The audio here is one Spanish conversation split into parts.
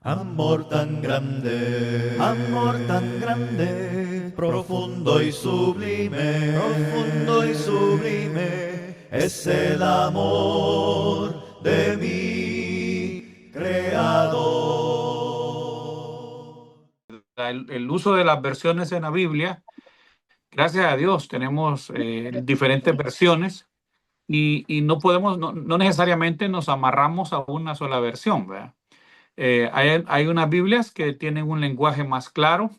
amor tan grande, profundo y sublime, es el amor de mi Creador. El uso de las versiones en la Biblia, gracias a Dios, tenemos diferentes versiones y no podemos, no necesariamente nos amarramos a una sola versión, ¿verdad? Hay unas Biblias que tienen un lenguaje más claro,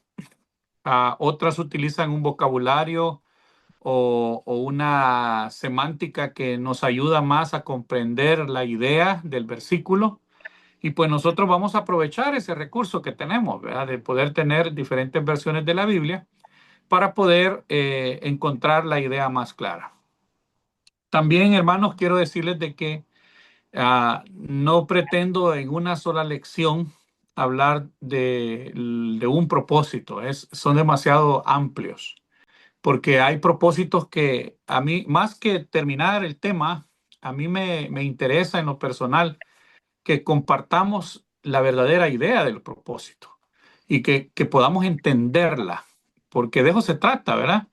otras utilizan un vocabulario o una semántica que nos ayuda más a comprender la idea del versículo. Y pues nosotros vamos a aprovechar ese recurso que tenemos, ¿verdad? De poder tener diferentes versiones de la Biblia para poder encontrar la idea más clara. También, hermanos, quiero decirles de que no pretendo en una sola lección hablar de un propósito. Son demasiado amplios, porque hay propósitos que a mí, más que terminar el tema, a mí me interesa en lo personal que compartamos la verdadera idea del propósito y que podamos entenderla, porque de eso se trata, ¿verdad?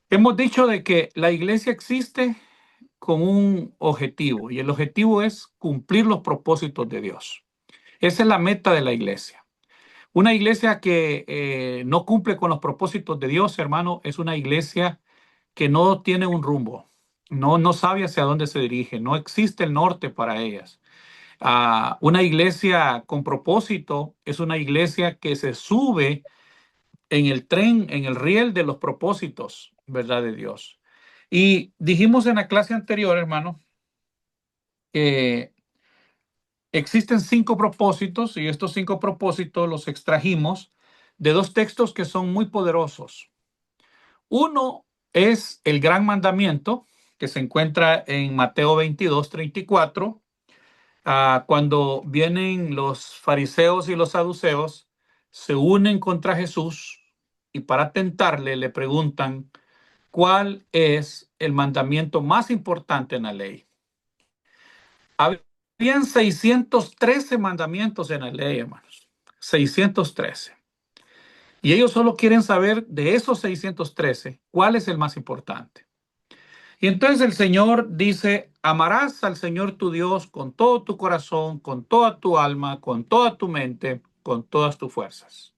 Hemos dicho de que la iglesia existe con un objetivo y el objetivo es cumplir los propósitos de Dios. Esa es la meta de la iglesia. Una iglesia que no cumple con los propósitos de Dios, hermano, es una iglesia que no tiene un rumbo, no sabe hacia dónde se dirige, no existe el norte para ellas. Una iglesia con propósito es una iglesia que se sube en el tren, en el riel de los propósitos, ¿verdad? De Dios. Y dijimos en la clase anterior, hermano, que existen 5 propósitos y estos 5 propósitos los extrajimos de 2 textos que son muy poderosos. Uno es el gran mandamiento que se encuentra en Mateo 22:34. Cuando vienen los fariseos y los saduceos, se unen contra Jesús y para tentarle le preguntan cuál es el mandamiento más importante en la ley. Habían 613 mandamientos en la ley, hermanos. 613. Y ellos solo quieren saber de esos 613 cuál es el más importante. Y entonces el Señor dice, amarás al Señor tu Dios con todo tu corazón, con toda tu alma, con toda tu mente, con todas tus fuerzas.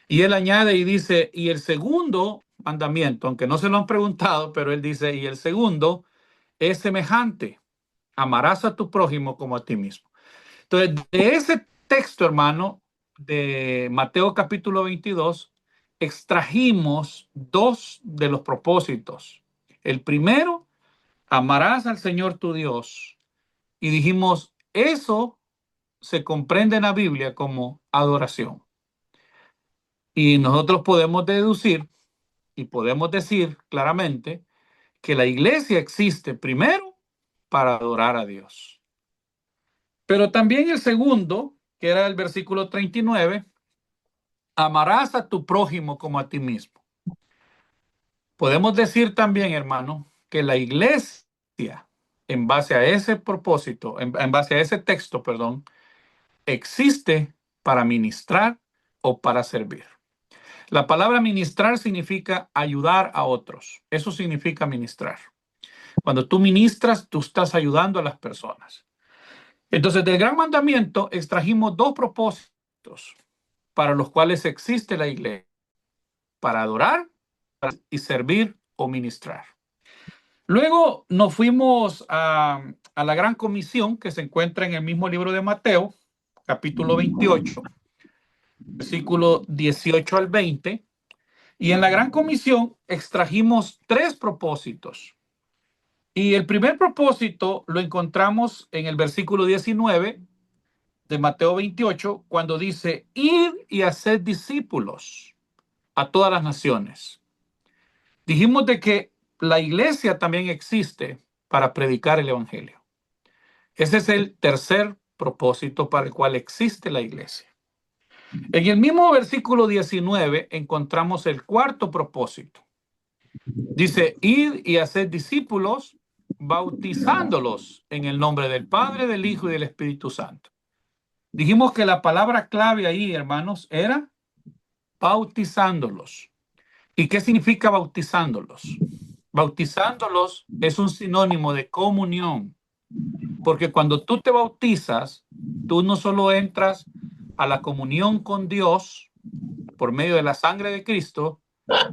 Y él añade y dice, y el segundo mandamiento, aunque no se lo han preguntado, pero él dice, y el segundo es semejante, amarás a tu prójimo como a ti mismo. Entonces, de ese texto, hermano, de Mateo capítulo 22, extrajimos 2 de los propósitos. El primero, amarás al Señor tu Dios. Y dijimos, eso se comprende en la Biblia como adoración. Y nosotros podemos deducir y podemos decir claramente que la iglesia existe primero para adorar a Dios. Pero también el segundo, que era el versículo 39, amarás a tu prójimo como a ti mismo. Podemos decir también, hermano, que la iglesia, en base a ese propósito, en base a ese texto, perdón, existe para ministrar o para servir. La palabra ministrar significa ayudar a otros. Eso significa ministrar. Cuando tú ministras, tú estás ayudando a las personas. Entonces, del gran mandamiento extrajimos 2 propósitos para los cuales existe la iglesia, para adorar y servir o ministrar. Luego nos fuimos a la gran comisión que se encuentra en el mismo libro de Mateo, capítulo 28, versículo 18 al 20. Y en la gran comisión extrajimos 3 propósitos. Y el primer propósito lo encontramos en el versículo 19 de Mateo 28, cuando dice, id y haced discípulos a todas las naciones. Dijimos de que la iglesia también existe para predicar el evangelio. Ese es el tercer propósito para el cual existe la iglesia. En el mismo versículo 19 encontramos el cuarto propósito. Dice, id y haced discípulos, bautizándolos en el nombre del Padre, del Hijo y del Espíritu Santo. Dijimos que la palabra clave ahí, hermanos, era bautizándolos. ¿Y qué significa bautizándolos? Bautizándolos es un sinónimo de comunión, porque cuando tú te bautizas, tú no solo entras a la comunión con Dios por medio de la sangre de Cristo,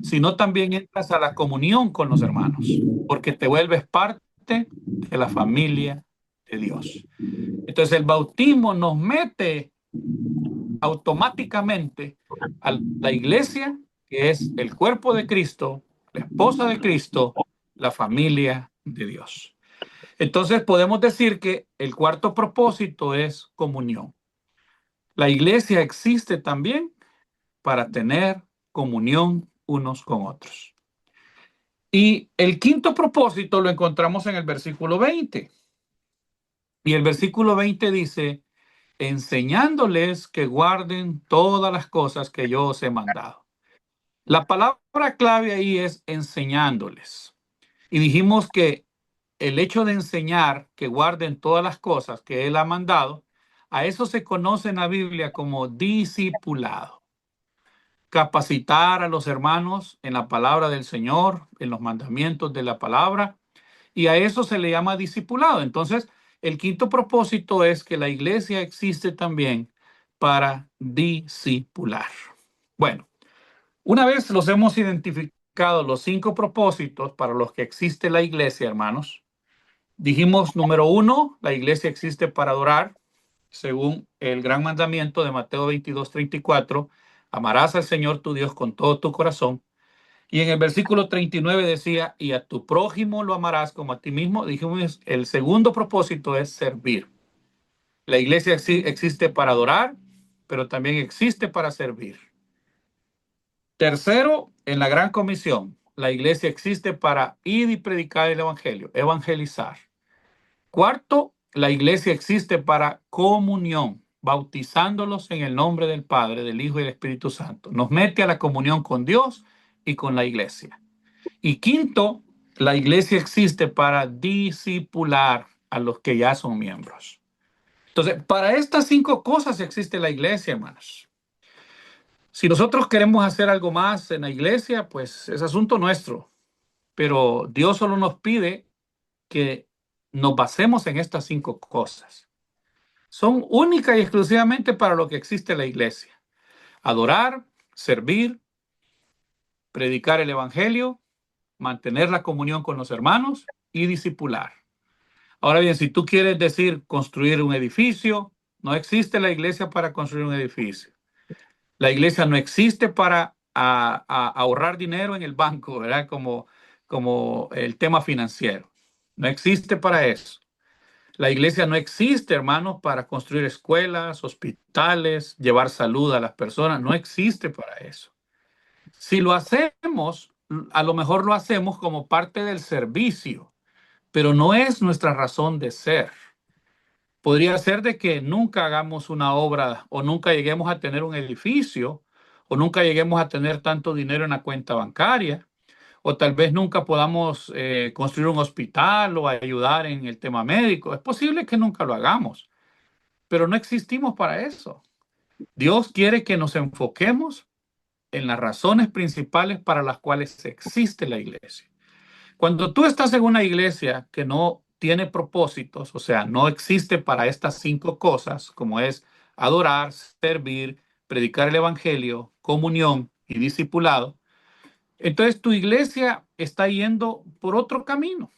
sino también entras a la comunión con los hermanos, porque te vuelves parte de la familia de Dios. Entonces el bautismo nos mete automáticamente a la iglesia, que es el cuerpo de Cristo, la esposa de Cristo, la familia de Dios. Entonces podemos decir que el cuarto propósito es comunión. La iglesia existe también para tener comunión unos con otros. Y el quinto propósito lo encontramos en el versículo 20. Y el versículo 20 dice, enseñándoles que guarden todas las cosas que yo os he mandado. La palabra clave ahí es enseñándoles. Y dijimos que el hecho de enseñar que guarden todas las cosas que Él ha mandado, a eso se conoce en la Biblia como discipulado. Capacitar a los hermanos en la palabra del Señor, en los mandamientos de la palabra, y a eso se le llama discipulado. Entonces, el quinto propósito es que la iglesia existe también para discipular. Bueno, una vez los hemos identificado los 5 propósitos para los que existe la iglesia, hermanos, dijimos, número 1, la iglesia existe para adorar, según el gran mandamiento de Mateo 22:34, amarás al Señor tu Dios con todo tu corazón. Y en el versículo 39 decía, y a tu prójimo lo amarás como a ti mismo. Dijimos, el segundo propósito es servir. La iglesia existe para adorar, pero también existe para servir. Tercero, en la gran comisión, la iglesia existe para ir y predicar el evangelio, evangelizar. Cuarto, la iglesia existe para comunión, bautizándolos en el nombre del Padre, del Hijo y del Espíritu Santo. Nos mete a la comunión con Dios y con la iglesia. Y quinto, la iglesia existe para discipular a los que ya son miembros. Entonces, para estas 5 cosas existe la iglesia, hermanos. Si nosotros queremos hacer algo más en la iglesia, pues es asunto nuestro. Pero Dios solo nos pide que nos basemos en estas 5 cosas. Son únicas y exclusivamente para lo que existe la iglesia. Adorar, servir, predicar el evangelio, mantener la comunión con los hermanos y discipular. Ahora bien, si tú quieres decir construir un edificio, no existe la iglesia para construir un edificio. La iglesia no existe para ahorrar dinero en el banco, ¿verdad? Como el tema financiero. No existe para eso. La iglesia no existe, hermanos, para construir escuelas, hospitales, llevar salud a las personas. No existe para eso. Si lo hacemos, a lo mejor lo hacemos como parte del servicio, pero no es nuestra razón de ser. Podría ser de que nunca hagamos una obra o nunca lleguemos a tener un edificio o nunca lleguemos a tener tanto dinero en la cuenta bancaria o tal vez nunca podamos construir un hospital o ayudar en el tema médico. Es posible que nunca lo hagamos, pero no existimos para eso. Dios quiere que nos enfoquemos en las razones principales para las cuales existe la iglesia. Cuando tú estás en una iglesia que no tiene propósitos, o sea, no existe para estas 5 cosas, como es adorar, servir, predicar el evangelio, comunión y discipulado, entonces tu iglesia está yendo por otro camino.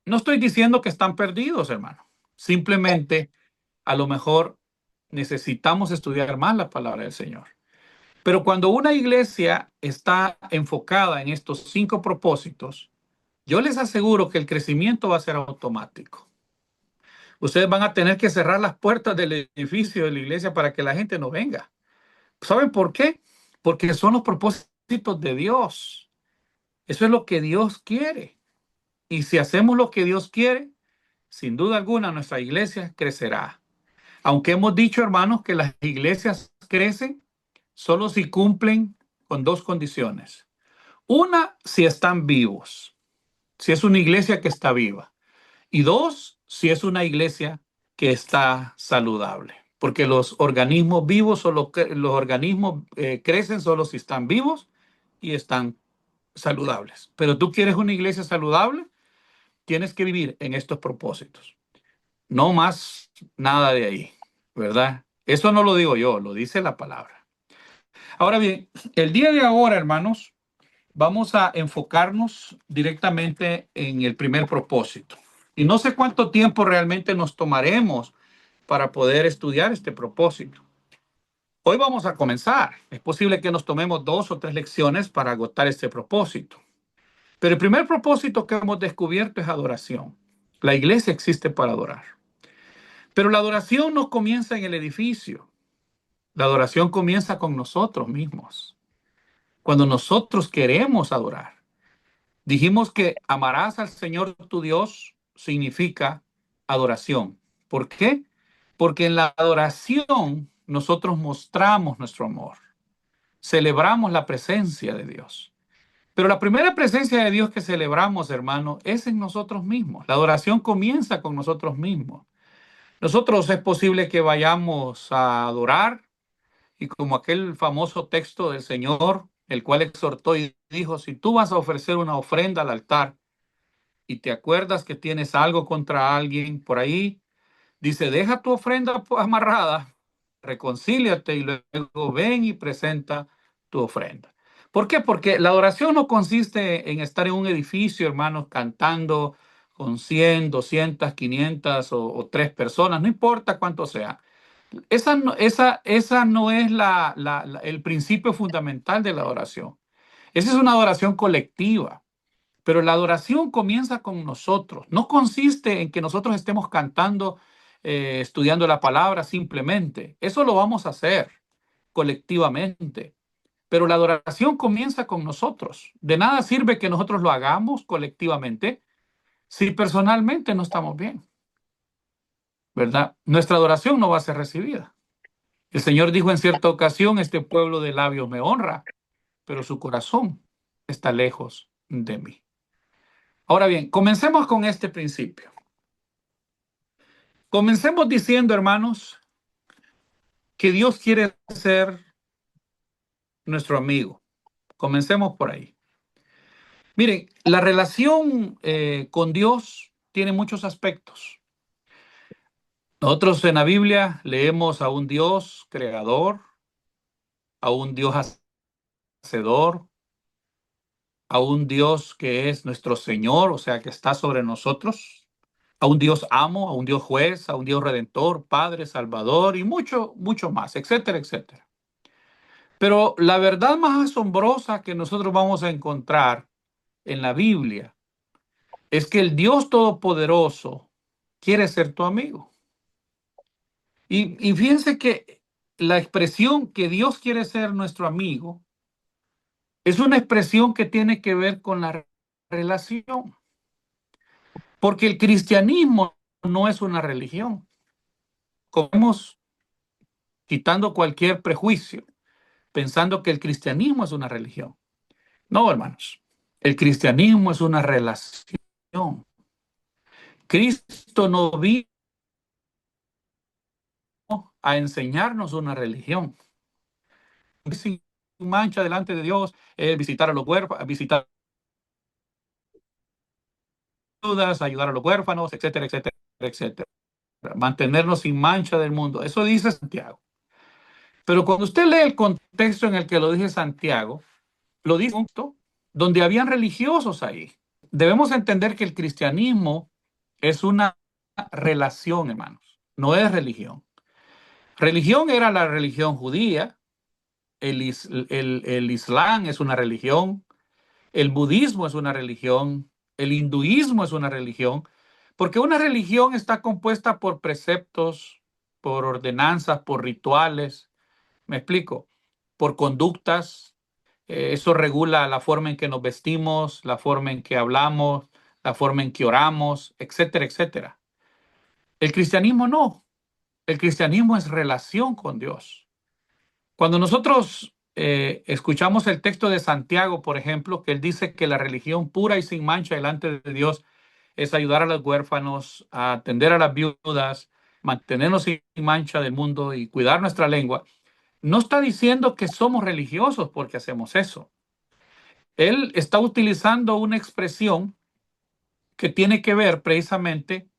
No estoy diciendo que están perdidos, hermano. Simplemente, a lo mejor necesitamos estudiar más la palabra del Señor. Pero cuando una iglesia está enfocada en estos 5 propósitos, yo les aseguro que el crecimiento va a ser automático. Ustedes van a tener que cerrar las puertas del edificio de la iglesia para que la gente no venga. ¿Saben por qué? Porque son los propósitos de Dios. Eso es lo que Dios quiere. Y si hacemos lo que Dios quiere, sin duda alguna nuestra iglesia crecerá. Aunque hemos dicho, hermanos, que las iglesias crecen solo si cumplen con 2 condiciones. Una, si están vivos, si es una iglesia que está viva. Y 2, si es una iglesia que está saludable. Porque los organismos vivos, los organismos crecen solo si están vivos y están saludables. Pero tú quieres una iglesia saludable, tienes que vivir en estos propósitos. No más nada de ahí, ¿verdad? Eso no lo digo yo, lo dice la palabra. Ahora bien, el día de ahora, hermanos, vamos a enfocarnos directamente en el primer propósito. Y no sé cuánto tiempo realmente nos tomaremos para poder estudiar este propósito. Hoy vamos a comenzar. Es posible que nos tomemos 2 o 3 lecciones para agotar este propósito. Pero el primer propósito que hemos descubierto es adoración. La iglesia existe para adorar. Pero la adoración no comienza en el edificio. La adoración comienza con nosotros mismos. Cuando nosotros queremos adorar. Dijimos que amarás al Señor tu Dios significa adoración. ¿Por qué? Porque en la adoración nosotros mostramos nuestro amor. Celebramos la presencia de Dios. Pero la primera presencia de Dios que celebramos, hermano, es en nosotros mismos. La adoración comienza con nosotros mismos. Nosotros es posible que vayamos a adorar y como aquel famoso texto del Señor, el cual exhortó y dijo, si tú vas a ofrecer una ofrenda al altar y te acuerdas que tienes algo contra alguien por ahí, dice, deja tu ofrenda amarrada, reconcíliate y luego ven y presenta tu ofrenda. ¿Por qué? Porque la adoración no consiste en estar en un edificio, hermanos, cantando con 100, 200, 500 o 3 personas, no importa cuánto sea. Esa no es el principio fundamental de la adoración. Esa es una adoración colectiva. Pero la adoración comienza con nosotros. No consiste en que nosotros estemos cantando, estudiando la palabra simplemente. Eso lo vamos a hacer colectivamente. Pero la adoración comienza con nosotros. De nada sirve que nosotros lo hagamos colectivamente si personalmente no estamos bien, ¿verdad? Nuestra adoración no va a ser recibida. El Señor dijo en cierta ocasión, este pueblo de labios me honra, pero su corazón está lejos de mí. Ahora bien, comencemos con este principio. Comencemos diciendo, hermanos, que Dios quiere ser nuestro amigo. Comencemos por ahí. Miren, la relación con Dios tiene muchos aspectos. Nosotros en la Biblia leemos a un Dios creador, a un Dios hacedor, a un Dios que es nuestro Señor, o sea, que está sobre nosotros, a un Dios amo, a un Dios juez, a un Dios redentor, Padre, Salvador y mucho, mucho más, etcétera, etcétera. Pero la verdad más asombrosa que nosotros vamos a encontrar en la Biblia es que el Dios Todopoderoso quiere ser tu amigo. Y fíjense que la expresión que Dios quiere ser nuestro amigo es una expresión que tiene que ver con la relación. Porque el cristianismo no es una religión. Comemos quitando cualquier prejuicio, pensando que el cristianismo es una religión. No, hermanos. El cristianismo es una relación. Cristo no vino a enseñarnos una religión. Sin mancha delante de Dios, visitar a los huérfanos, visitar viudas, ayudar a los huérfanos, etcétera, etcétera, etcétera. Mantenernos sin mancha del mundo. Eso dice Santiago. Pero cuando usted lee el contexto en el que lo dice Santiago, lo dice donde habían religiosos ahí. Debemos entender que el cristianismo es una relación, hermanos, no es religión. Religión era la religión judía, el Islam es una religión, el budismo es una religión, el hinduismo es una religión, porque una religión está compuesta por preceptos, por ordenanzas, por rituales, me explico, por conductas. Eso regula la forma en que nos vestimos, la forma en que hablamos, la forma en que oramos, etcétera, etcétera. El cristianismo no. El cristianismo es relación con Dios. Cuando nosotros escuchamos el texto de Santiago, por ejemplo, que él dice que la religión pura y sin mancha delante de Dios es ayudar a los huérfanos, a atender a las viudas, mantenernos sin mancha del mundo y cuidar nuestra lengua, no está diciendo que somos religiosos porque hacemos eso. Él está utilizando una expresión que tiene que ver precisamente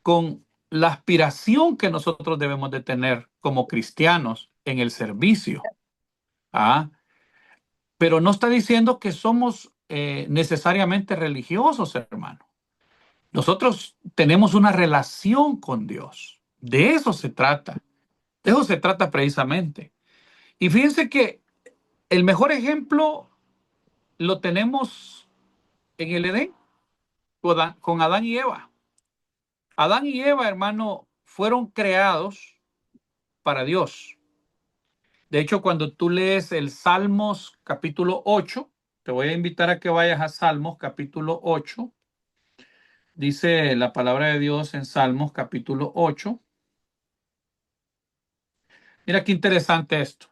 con la aspiración que nosotros debemos de tener como cristianos en el servicio. ¿Ah? Pero no está diciendo que somos necesariamente religiosos, hermano. Nosotros tenemos una relación con Dios. De eso se trata. De eso se trata precisamente. Y fíjense que el mejor ejemplo lo tenemos en el Edén, con Adán y Eva. Adán y Eva, hermano, fueron creados para Dios. De hecho, cuando tú lees el Salmos capítulo 8, te voy a invitar a que vayas a Salmos capítulo 8. Dice la palabra de Dios en Salmos capítulo 8. Mira qué interesante esto.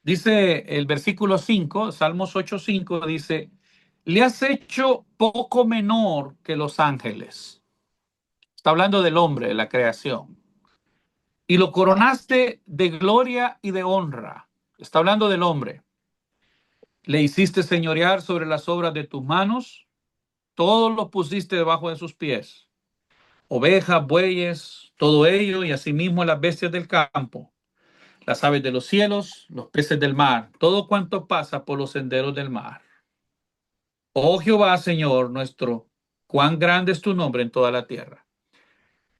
Dice el versículo 5, Salmos 8:5, dice, le has hecho poco menor que los ángeles. Está hablando del hombre, de la creación. Y lo coronaste de gloria y de honra. Está hablando del hombre. Le hiciste señorear sobre las obras de tus manos. Todos lo pusiste debajo de sus pies. Ovejas, bueyes, todo ello, y asimismo las bestias del campo, las aves de los cielos, los peces del mar, todo cuanto pasa por los senderos del mar. Oh Jehová, Señor nuestro, cuán grande es tu nombre en toda la tierra.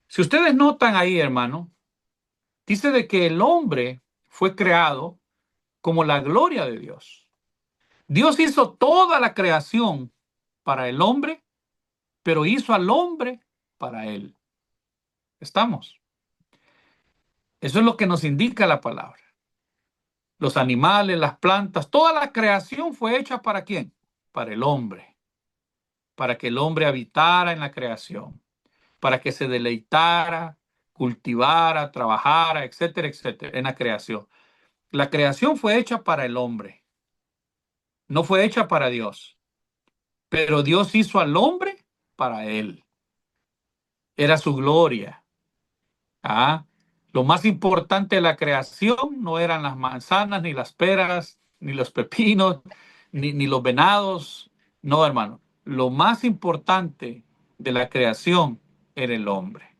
Si ustedes notan ahí, hermano, dice de que el hombre fue creado como la gloria de Dios. Dios hizo toda la creación para el hombre, pero hizo al hombre para él. ¿Estamos? Eso es lo que nos indica la palabra. Los animales, las plantas, toda la creación fue hecha ¿para quién? Para el hombre. Para que el hombre habitara en la creación. Para que se deleitara, cultivara, trabajara, etcétera, etcétera, en la creación. La creación fue hecha para el hombre. No fue hecha para Dios. Pero Dios hizo al hombre para él. Era su gloria. Ah, lo más importante de la creación no eran las manzanas, ni las peras, ni los pepinos, ni los venados. No, hermano. Lo más importante de la creación era el hombre.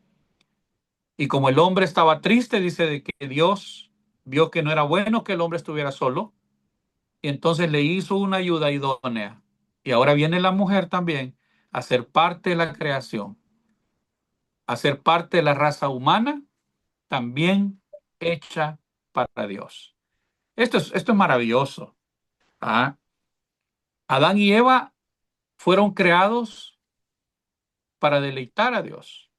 Y como el hombre estaba triste, dice de que Dios vio que no era bueno que el hombre estuviera solo, y entonces le hizo una ayuda idónea. Y ahora viene la mujer también a ser parte de la creación, a ser parte de la raza humana también hecha para Dios. Esto es maravilloso. ¿Ah? Adán y Eva fueron creados para deleitar a Dios.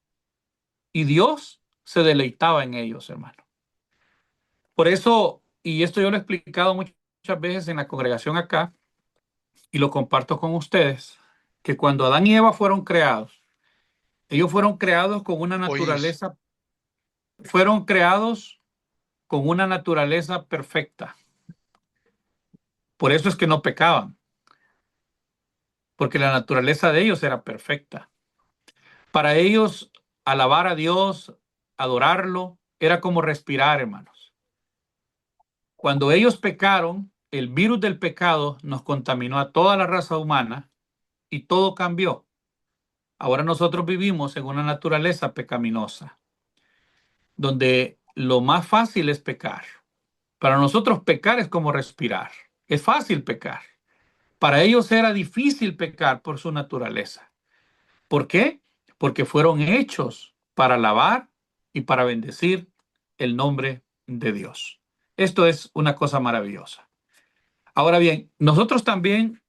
Y Dios se deleitaba en ellos, hermano. Por eso, y esto yo lo he explicado muchas veces en la congregación acá, y lo comparto con ustedes, que cuando Adán y Eva fueron creados, ellos Oís, fueron creados con una naturaleza perfecta. Por eso es que no pecaban, porque la naturaleza de ellos era perfecta. Para ellos, alabar a Dios, adorarlo, era como respirar, hermanos. Cuando ellos pecaron, el virus del pecado nos contaminó a toda la raza humana y todo cambió. Ahora nosotros vivimos en una naturaleza pecaminosa, donde lo más fácil es pecar. Para nosotros pecar es como respirar. Es fácil pecar. Para ellos era difícil pecar por su naturaleza. ¿Por qué? Porque fueron hechos para alabar y para bendecir el nombre de Dios. Esto es una cosa maravillosa. Ahora bien, nosotros también,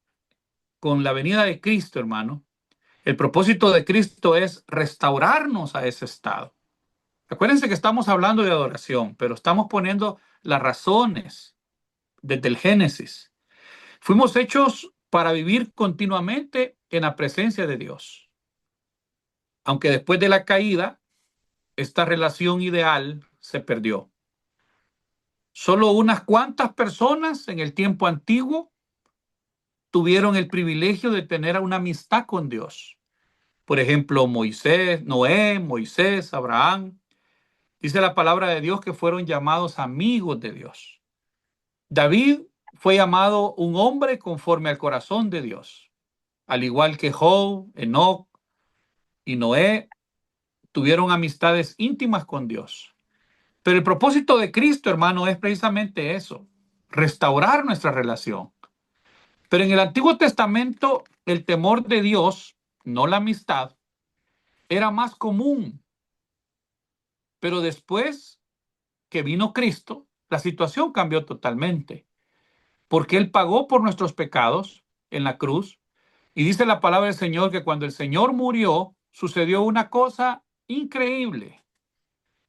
con la venida de Cristo, hermano, el propósito de Cristo es restaurarnos a ese estado. Acuérdense que estamos hablando de adoración, pero estamos poniendo las razones desde el Génesis. Fuimos hechos para vivir continuamente en la presencia de Dios. Aunque después de la caída, esta relación ideal se perdió. Solo unas cuantas personas en el tiempo antiguo tuvieron el privilegio de tener una amistad con Dios. Por ejemplo, Moisés, Noé, Moisés, Abraham, Dice la palabra de Dios que fueron llamados amigos de Dios. David fue llamado un hombre conforme al corazón de Dios. Al igual que Job, Enoc y Noé, tuvieron amistades íntimas con Dios. Pero el propósito de Cristo, hermano, es precisamente eso, restaurar nuestra relación. Pero en el Antiguo Testamento, el temor de Dios, no la amistad, era más común. Pero después que vino Cristo, la situación cambió totalmente, porque Él pagó por nuestros pecados en la cruz. Y dice la palabra del Señor que cuando el Señor murió, sucedió una cosa increíble.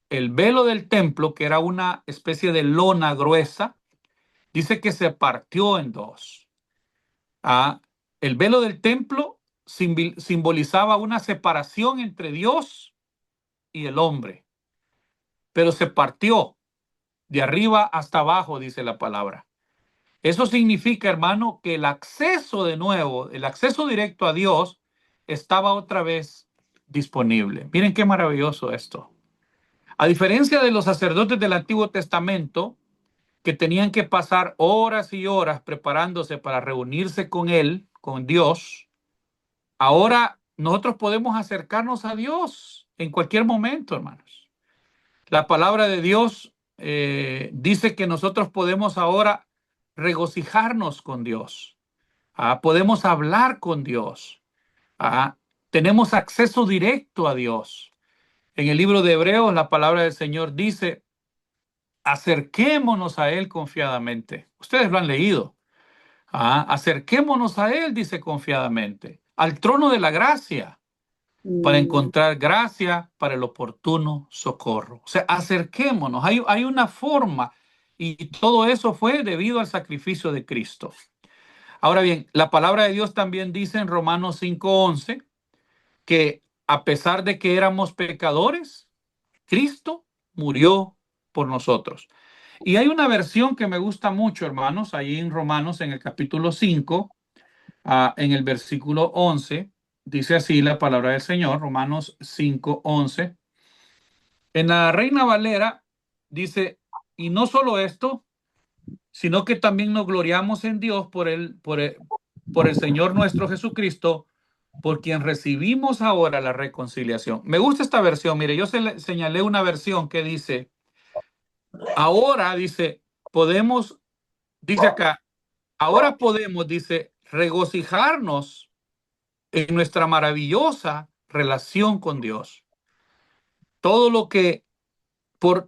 El velo del templo, que era una especie de lona gruesa, dice que se partió en dos. El velo del templo simbolizaba una separación entre Dios y el hombre, pero se partió de arriba hasta abajo, dice la palabra. Eso significa, hermano, que el acceso de nuevo, el acceso directo a Dios, estaba otra vez disponible. Miren qué maravilloso esto. A diferencia de los sacerdotes del Antiguo Testamento, que tenían que pasar horas y horas preparándose para reunirse con Él, con Dios, ahora nosotros podemos acercarnos a Dios en cualquier momento, hermanos. La palabra de Dios dice que nosotros podemos ahora regocijarnos con Dios. Podemos hablar con Dios. Tenemos acceso directo a Dios. En el libro de Hebreos, la palabra del Señor dice, acerquémonos a Él confiadamente. Ustedes lo han leído. Acerquémonos a Él, dice confiadamente, al trono de la gracia, para encontrar gracia para el oportuno socorro. O sea, acerquémonos. Hay una forma y todo eso fue debido al sacrificio de Cristo. Ahora bien, la palabra de Dios también dice en Romanos 5:11 que a pesar de que éramos pecadores, Cristo murió por nosotros. Y hay una versión que me gusta mucho, hermanos, ahí en Romanos, en el capítulo 5, en el versículo 11, dice así la palabra del Señor, Romanos 5:11. En la Reina Valera dice, y no solo esto, sino que también nos gloriamos en Dios por el Señor nuestro Jesucristo, por quien recibimos ahora la reconciliación. Me gusta esta versión. Mire, yo señalé una versión que dice, ahora, dice, podemos, dice acá, ahora podemos, dice, regocijarnos en nuestra maravillosa relación con Dios. Todo lo que,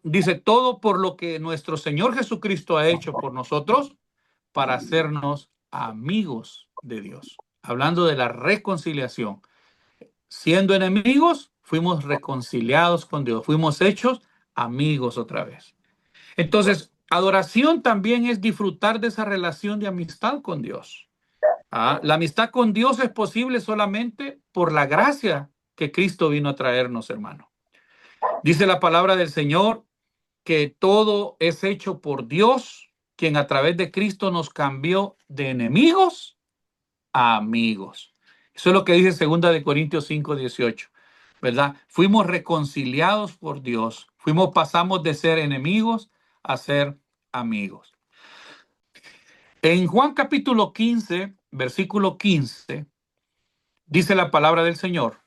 dice, todo por lo que nuestro Señor Jesucristo ha hecho por nosotros para hacernos amigos de Dios. Hablando de la reconciliación. Siendo enemigos, fuimos reconciliados con Dios. Fuimos hechos amigos otra vez. Entonces, adoración también es disfrutar de esa relación de amistad con Dios. La amistad con Dios es posible solamente por la gracia que Cristo vino a traernos, hermano. Dice la palabra del Señor que todo es hecho por Dios, quien a través de Cristo nos cambió de enemigos a amigos. Eso es lo que dice 2 Corintios 5:18, ¿verdad? Fuimos reconciliados por Dios. Pasamos de ser enemigos a ser amigos. En Juan capítulo 15, versículo 15, dice la palabra del Señor,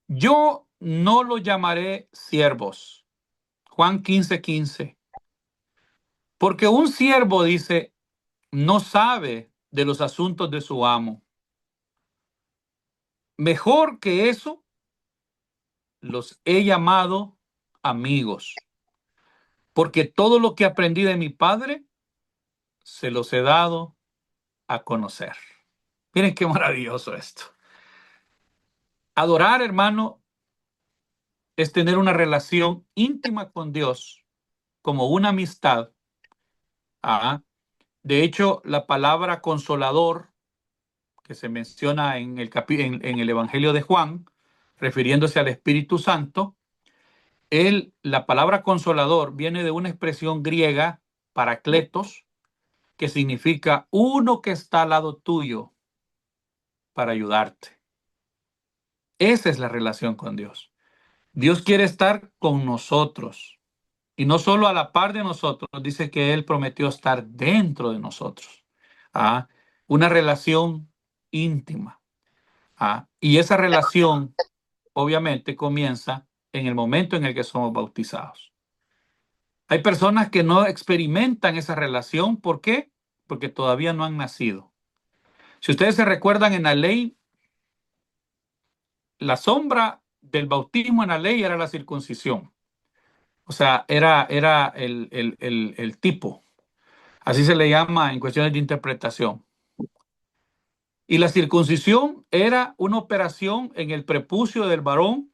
yo no lo llamaré siervos. Juan 15:15. Porque un siervo, dice, no sabe de los asuntos de su amo. Mejor que eso, los he llamado amigos. Porque todo lo que aprendí de mi Padre, se los he dado a conocer. Miren qué maravilloso esto. Adorar, hermano, es tener una relación íntima con Dios, como una amistad. De hecho, la palabra consolador, que se menciona en el Evangelio de Juan, refiriéndose al Espíritu Santo, la palabra consolador viene de una expresión griega, parakletos, que significa uno que está al lado tuyo para ayudarte. Esa es la relación con Dios. Dios quiere estar con nosotros. Y no solo a la par de nosotros, dice que Él prometió estar dentro de nosotros. ¿Ah? Una relación íntima. ¿Ah? Y esa relación, obviamente, comienza en el momento en el que somos bautizados. Hay personas que no experimentan esa relación. ¿Por qué? Porque todavía no han nacido. Si ustedes se recuerdan en la ley, la sombra del bautismo en la ley era la circuncisión. O sea, era el tipo. Así se le llama en cuestiones de interpretación. Y la circuncisión era una operación en el prepucio del varón,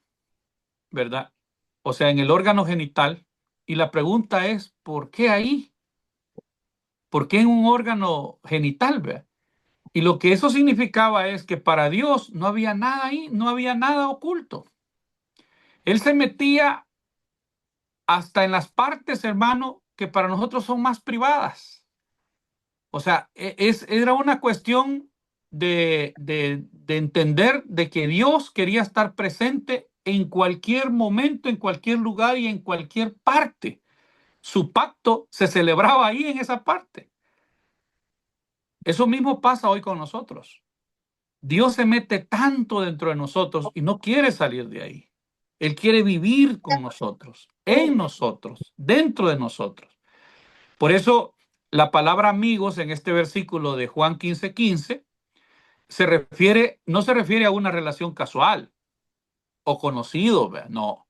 ¿verdad? O sea, en el órgano genital. Y la pregunta es, ¿por qué ahí? ¿Por qué en un órgano genital, ¿verdad? Y lo que eso significaba es que para Dios no había nada ahí, no había nada oculto. Él se metía hasta en las partes, hermano, que para nosotros son más privadas. O sea, era una cuestión de entender de que Dios quería estar presente en cualquier momento, en cualquier lugar y en cualquier parte. Su pacto se celebraba ahí en esa parte. Eso mismo pasa hoy con nosotros. Dios se mete tanto dentro de nosotros y no quiere salir de ahí. Él quiere vivir con nosotros, en nosotros, dentro de nosotros. Por eso la palabra amigos en este versículo de Juan 15:15 no se refiere a una relación casual o conocido, ¿verdad? No,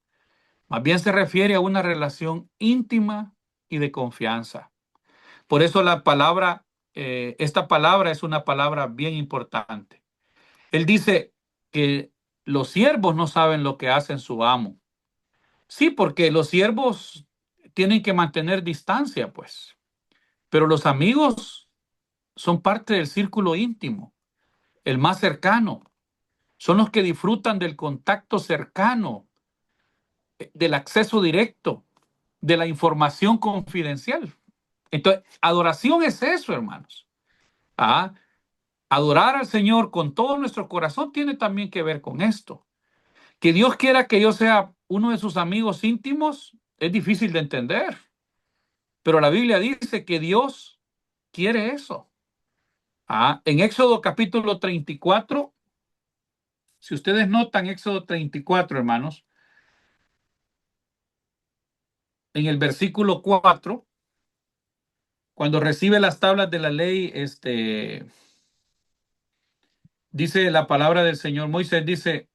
más bien se refiere a una relación íntima y de confianza. Por eso esta palabra es una palabra bien importante. Él dice que los siervos no saben lo que hacen su amo. Sí, porque los siervos tienen que mantener distancia, pues. Pero los amigos son parte del círculo íntimo, el más cercano. Son los que disfrutan del contacto cercano, del acceso directo, de la información confidencial. Entonces, adoración es eso, hermanos. ¿Ah? Adorar al Señor con todo nuestro corazón tiene también que ver con esto. Que Dios quiera que yo sea uno de sus amigos íntimos es difícil de entender, pero la Biblia dice que Dios quiere eso. En Éxodo capítulo 34, si ustedes notan Éxodo 34, hermanos, en el versículo 4, cuando recibe las tablas de la ley, dice la palabra del Señor, Moisés dice,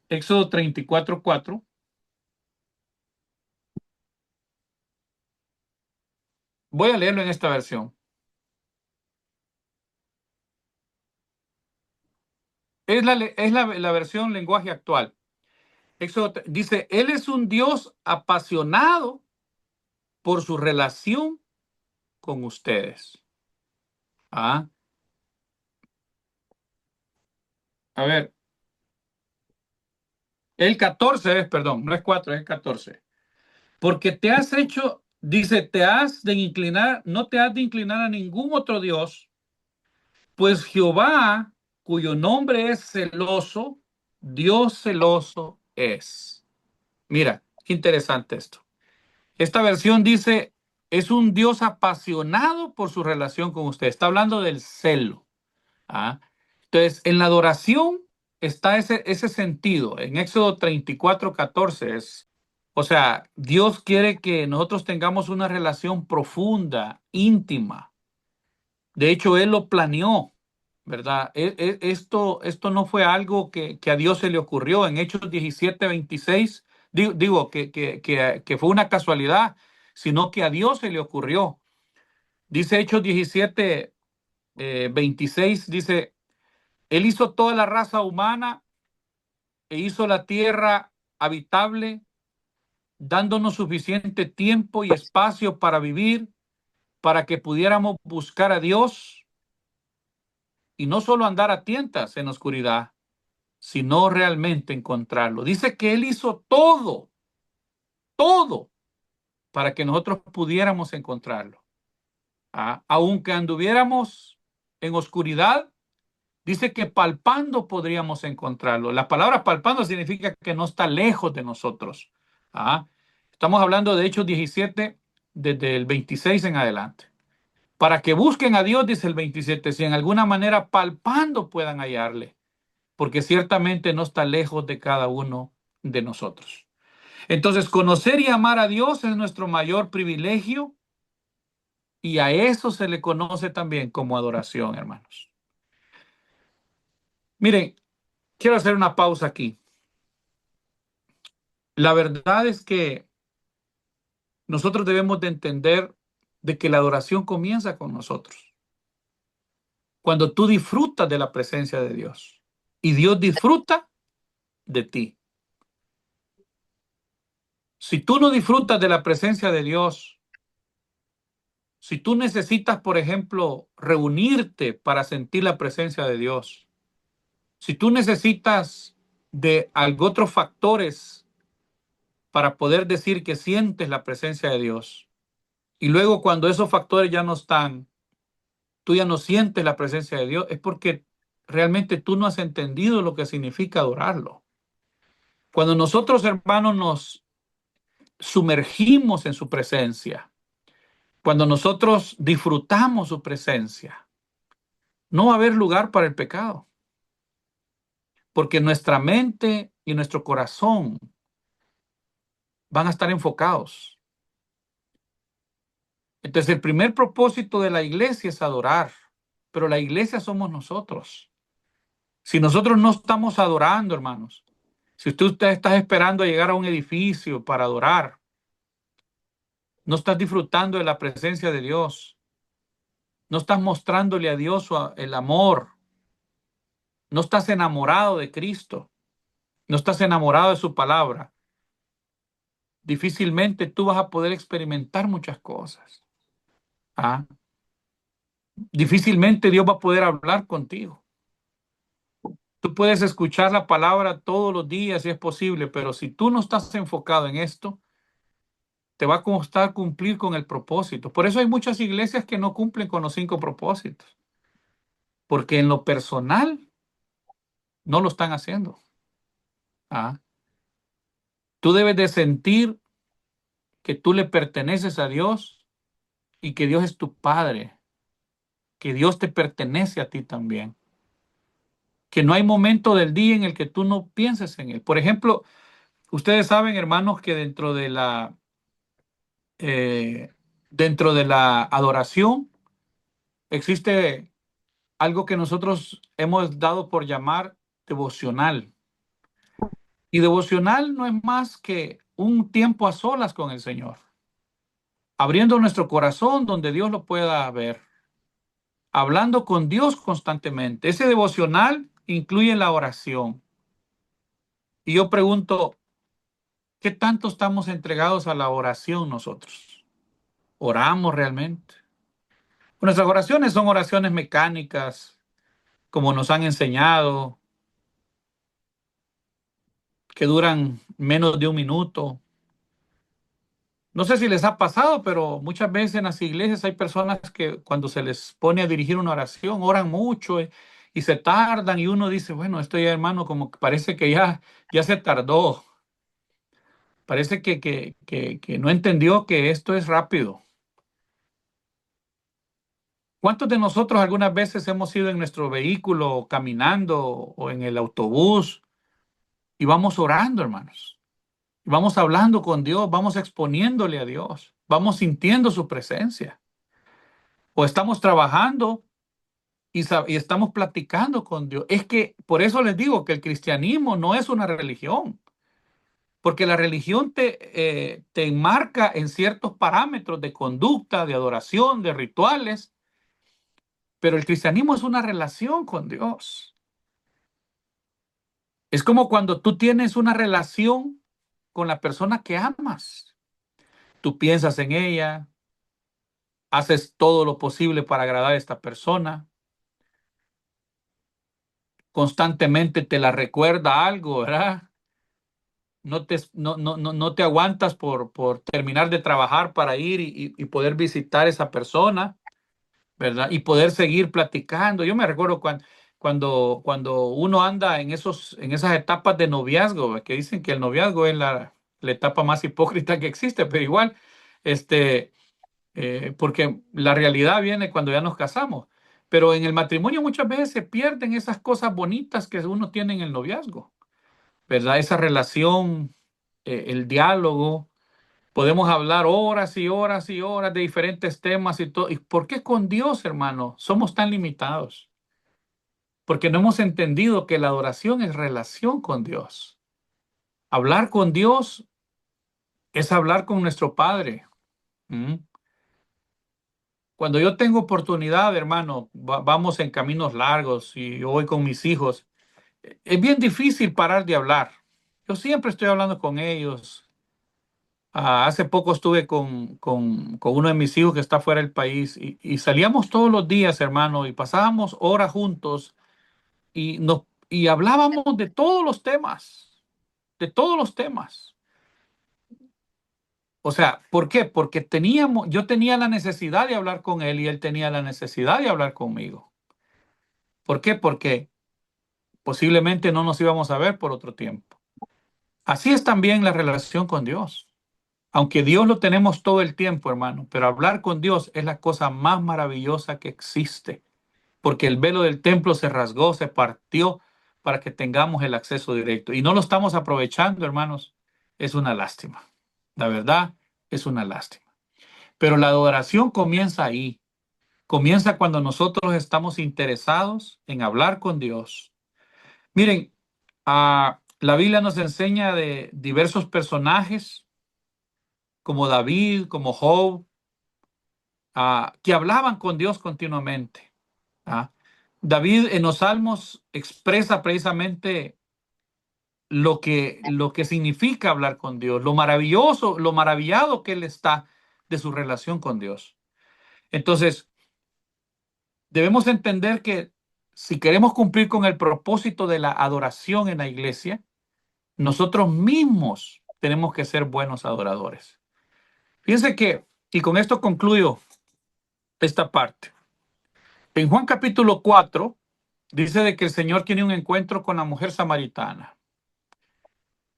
Éxodo 34:4. Voy a leerlo en esta versión. Es la versión lenguaje actual. Éxodo dice, Él es un Dios apasionado por su relación con ustedes. A ver, el 14 es, perdón, no es 4, es el 14. Porque te has hecho, dice, no te has de inclinar a ningún otro Dios, pues Jehová, cuyo nombre es celoso, Dios celoso es. Mira, qué interesante esto. Esta versión dice, es un Dios apasionado por su relación con usted. Está hablando del celo. Entonces, en la adoración está ese sentido. En Éxodo 34:14 o sea, Dios quiere que nosotros tengamos una relación profunda, íntima. De hecho, Él lo planeó, ¿verdad? Esto no fue algo que a Dios se le ocurrió. En Hechos 17:26, digo que fue una casualidad, sino que a Dios se le ocurrió. Dice Hechos 17:26, dice, Él hizo toda la raza humana e hizo la tierra habitable, dándonos suficiente tiempo y espacio para vivir, para que pudiéramos buscar a Dios y no solo andar a tientas en la oscuridad, sino realmente encontrarlo. Dice que Él hizo todo, para que nosotros pudiéramos encontrarlo. Aunque anduviéramos en oscuridad, Dice que palpando podríamos encontrarlo. La palabra palpando significa que no está lejos de nosotros. ¿Ah? Estamos hablando de Hechos 17, desde el 26 en adelante. Para que busquen a Dios, dice el 27, si en alguna manera palpando puedan hallarle, porque ciertamente no está lejos de cada uno de nosotros. Entonces, conocer y amar a Dios es nuestro mayor privilegio y a eso se le conoce también como adoración, hermanos. Miren, quiero hacer una pausa aquí. La verdad es que nosotros debemos de entender de que la adoración comienza con nosotros. Cuando tú disfrutas de la presencia de Dios y Dios disfruta de ti. Si tú no disfrutas de la presencia de Dios, si tú necesitas, por ejemplo, reunirte para sentir la presencia de Dios, si tú necesitas de algo otros factores para poder decir que sientes la presencia de Dios, y luego cuando esos factores ya no están, tú ya no sientes la presencia de Dios, es porque realmente tú no has entendido lo que significa adorarlo. Cuando nosotros, hermanos, nos sumergimos en su presencia, cuando nosotros disfrutamos su presencia, no va a haber lugar para el pecado, porque nuestra mente y nuestro corazón van a estar enfocados. Entonces, el primer propósito de la iglesia es adorar, pero la iglesia somos nosotros. Si nosotros no estamos adorando, hermanos, si usted está esperando a llegar a un edificio para adorar, no estás disfrutando de la presencia de Dios, no estás mostrándole a Dios el amor, no estás enamorado de Cristo, no estás enamorado de su palabra, difícilmente tú vas a poder experimentar muchas cosas. ¿Ah? Difícilmente Dios va a poder hablar contigo. Tú puedes escuchar la palabra todos los días si es posible, pero si tú no estás enfocado en esto, te va a costar cumplir con el propósito. Por eso hay muchas iglesias que no cumplen con los 5 propósitos, porque en lo personal no lo están haciendo. ¿Ah? Tú debes de sentir que tú le perteneces a Dios y que Dios es tu Padre, que Dios te pertenece a ti también, que no hay momento del día en el que tú no pienses en Él. Por ejemplo, ustedes saben, hermanos, que eh, dentro de la adoración existe algo que nosotros hemos dado por llamar devocional. Y devocional no es más que un tiempo a solas con el Señor, abriendo nuestro corazón donde Dios lo pueda ver, hablando con Dios constantemente. Ese devocional incluye la oración. Y yo pregunto, ¿qué tanto estamos entregados a la oración nosotros? ¿Oramos realmente? Nuestras oraciones son oraciones mecánicas, como nos han enseñado, que duran menos de un minuto. No sé si les ha pasado, pero muchas veces en las iglesias hay personas que cuando se les pone a dirigir una oración, oran mucho y se tardan y uno dice, bueno, esto ya hermano como que parece que ya se tardó. Parece que no entendió que esto es rápido. ¿Cuántos de nosotros algunas veces hemos ido en nuestro vehículo caminando o en el autobús y vamos orando, hermanos? Vamos hablando con Dios, vamos exponiéndole a Dios, vamos sintiendo su presencia. O estamos trabajando y estamos platicando con Dios. Es que por eso les digo que el cristianismo no es una religión, porque la religión te enmarca en ciertos parámetros de conducta, de adoración, de rituales, pero el cristianismo es una relación con Dios. Es como cuando tú tienes una relación con la persona que amas. Tú piensas en ella, haces todo lo posible para agradar a esta persona, constantemente te la recuerda algo, ¿verdad? No te aguantas por terminar de trabajar para ir y poder visitar a esa persona, ¿verdad? Y poder seguir platicando. Yo me recuerdo cuando uno anda en esas etapas de noviazgo, que dicen que el noviazgo es la etapa más hipócrita que existe, pero igual, este, porque la realidad viene cuando ya nos casamos. Pero en el matrimonio muchas veces se pierden esas cosas bonitas que uno tiene en el noviazgo, ¿verdad? Esa relación, el diálogo. Podemos hablar horas y horas y horas de diferentes temas y todo. ¿Y por qué con Dios, hermano, somos tan limitados? Porque no hemos entendido que la adoración es relación con Dios. Hablar con Dios es hablar con nuestro Padre. ¿Mm? Cuando yo tengo oportunidad, hermano, vamos en caminos largos y yo voy con mis hijos, es bien difícil parar de hablar. Yo siempre estoy hablando con ellos. Hace poco estuve con uno de mis hijos que está fuera del país y salíamos todos los días, hermano, y pasábamos horas juntos y hablábamos de todos los temas, de todos los temas. O sea, ¿por qué? Porque yo tenía la necesidad de hablar con él y él tenía la necesidad de hablar conmigo. ¿Por qué? Porque posiblemente no nos íbamos a ver por otro tiempo. Así es también la relación con Dios. Aunque Dios lo tenemos todo el tiempo, hermano, pero hablar con Dios es la cosa más maravillosa que existe, porque el velo del templo se rasgó, se partió para que tengamos el acceso directo. Y no lo estamos aprovechando, hermanos. Es una lástima. La verdad, es una lástima. Pero la adoración comienza ahí. Comienza cuando nosotros estamos interesados en hablar con Dios. Miren, la Biblia nos enseña de diversos personajes como David, como Job, que hablaban con Dios continuamente. ¿Ah? David en los Salmos expresa precisamente lo que significa hablar con Dios, lo maravilloso, lo maravillado que él está de su relación con Dios. Entonces, debemos entender que si queremos cumplir con el propósito de la adoración en la iglesia, nosotros mismos tenemos que ser buenos adoradores. Fíjense que, y con esto concluyo esta parte. En Juan capítulo 4 dice de que el Señor tiene un encuentro con la mujer samaritana.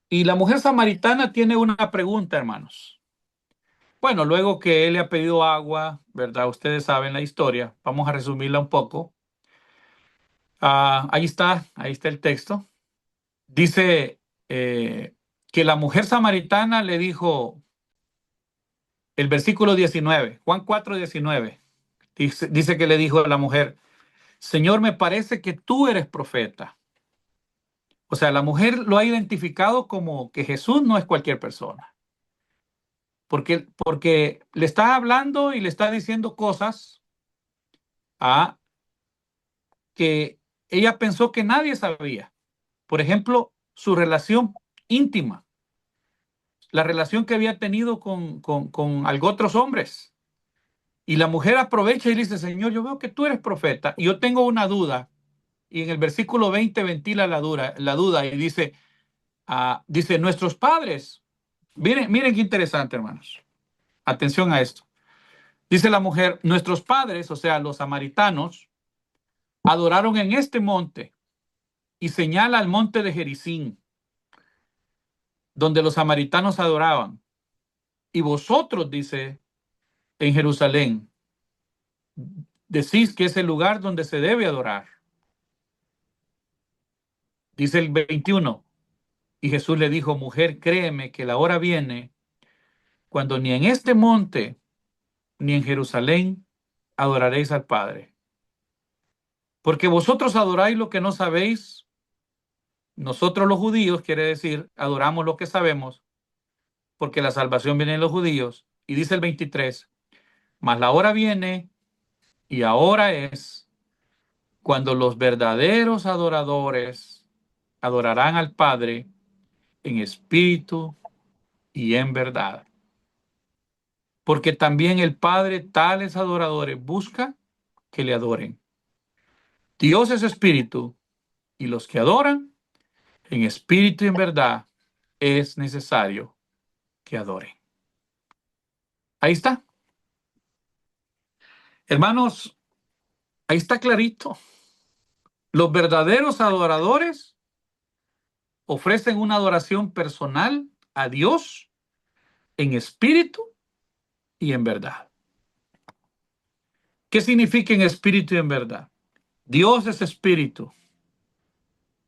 Y la mujer samaritana tiene una pregunta, hermanos. Bueno, luego que él le ha pedido agua, ¿verdad? Ustedes saben la historia. Vamos a resumirla un poco. Ahí está el texto. Dice que la mujer samaritana le dijo, el versículo 19, Juan 4:19, dice que le dijo a la mujer, Señor, me parece que tú eres profeta. O sea, la mujer lo ha identificado como que Jesús no es cualquier persona. Porque le está hablando y le está diciendo cosas que ella pensó que nadie sabía. Por ejemplo, su relación íntima, la relación que había tenido con algo otros hombres. Y la mujer aprovecha y dice, Señor, yo veo que tú eres profeta y yo tengo una duda. Y en el versículo 20 ventila la duda y dice, nuestros padres, miren qué interesante, hermanos. Atención a esto. Dice la mujer, nuestros padres, o sea, los samaritanos, adoraron en este monte y señala al monte de Gerizim, donde los samaritanos adoraban. Y vosotros, dice, en Jerusalén, decís que es el lugar donde se debe adorar. Dice el 21, y Jesús le dijo, mujer, créeme que la hora viene cuando ni en este monte ni en Jerusalén adoraréis al Padre. Porque vosotros adoráis lo que no sabéis. Nosotros los judíos, quiere decir, adoramos lo que sabemos, porque la salvación viene de los judíos. Y dice el 23, mas la hora viene y ahora es cuando los verdaderos adoradores adorarán al Padre en espíritu y en verdad. Porque también el Padre tales adoradores busca que le adoren. Dios es espíritu y los que adoran en espíritu y en verdad es necesario que adoren. Ahí está. Hermanos, ahí está clarito. Los verdaderos adoradores ofrecen una adoración personal a Dios en espíritu y en verdad. ¿Qué significa en espíritu y en verdad? Dios es espíritu.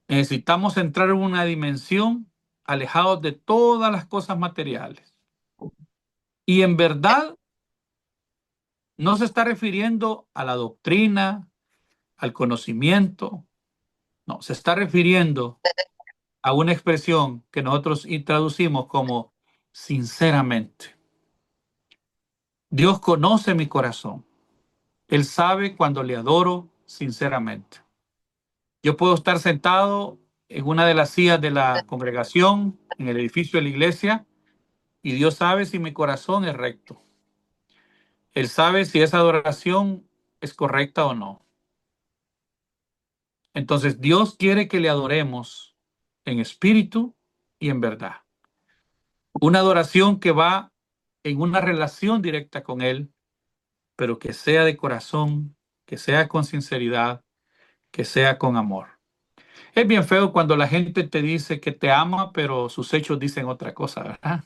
Necesitamos entrar en una dimensión alejados de todas las cosas materiales. Y en verdad no se está refiriendo a la doctrina, al conocimiento. No, se está refiriendo a una expresión que nosotros traducimos como sinceramente. Dios conoce mi corazón. Él sabe cuando le adoro sinceramente. Yo puedo estar sentado en una de las sillas de la congregación, en el edificio de la iglesia, y Dios sabe si mi corazón es recto. Él sabe si esa adoración es correcta o no. Entonces, Dios quiere que le adoremos en espíritu y en verdad. Una adoración que va en una relación directa con Él, pero que sea de corazón, que sea con sinceridad, que sea con amor. Es bien feo cuando la gente te dice que te ama, pero sus hechos dicen otra cosa, ¿verdad?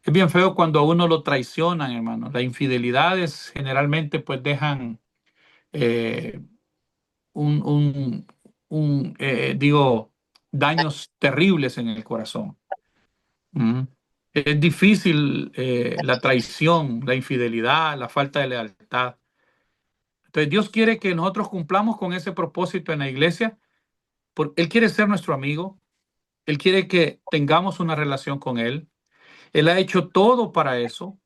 Es bien feo cuando a uno lo traicionan, hermano. Las infidelidades generalmente pues dejan eh, un, un, daños terribles en el corazón. ¿Mm? Es difícil la traición, la infidelidad, la falta de lealtad. Entonces Dios quiere que nosotros cumplamos con ese propósito en la iglesia, porque Él quiere ser nuestro amigo, Él quiere que tengamos una relación con Él. Él ha hecho todo para eso.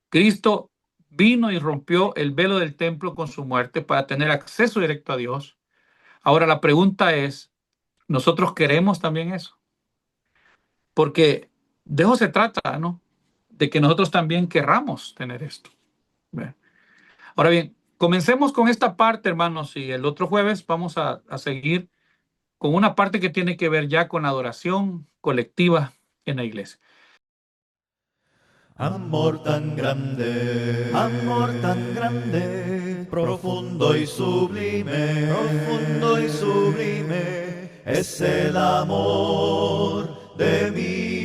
Cristo vino y rompió el velo del templo con su muerte para tener acceso directo a Dios. Ahora la pregunta es, ¿nosotros queremos también eso? Porque de eso se trata, ¿no? De que nosotros también querramos tener esto. ¿Ve? Ahora bien, comencemos con esta parte, hermanos, y el otro jueves vamos a seguir con una parte que tiene que ver ya con la adoración colectiva en la iglesia. Amor tan grande, profundo y sublime, es el amor de mi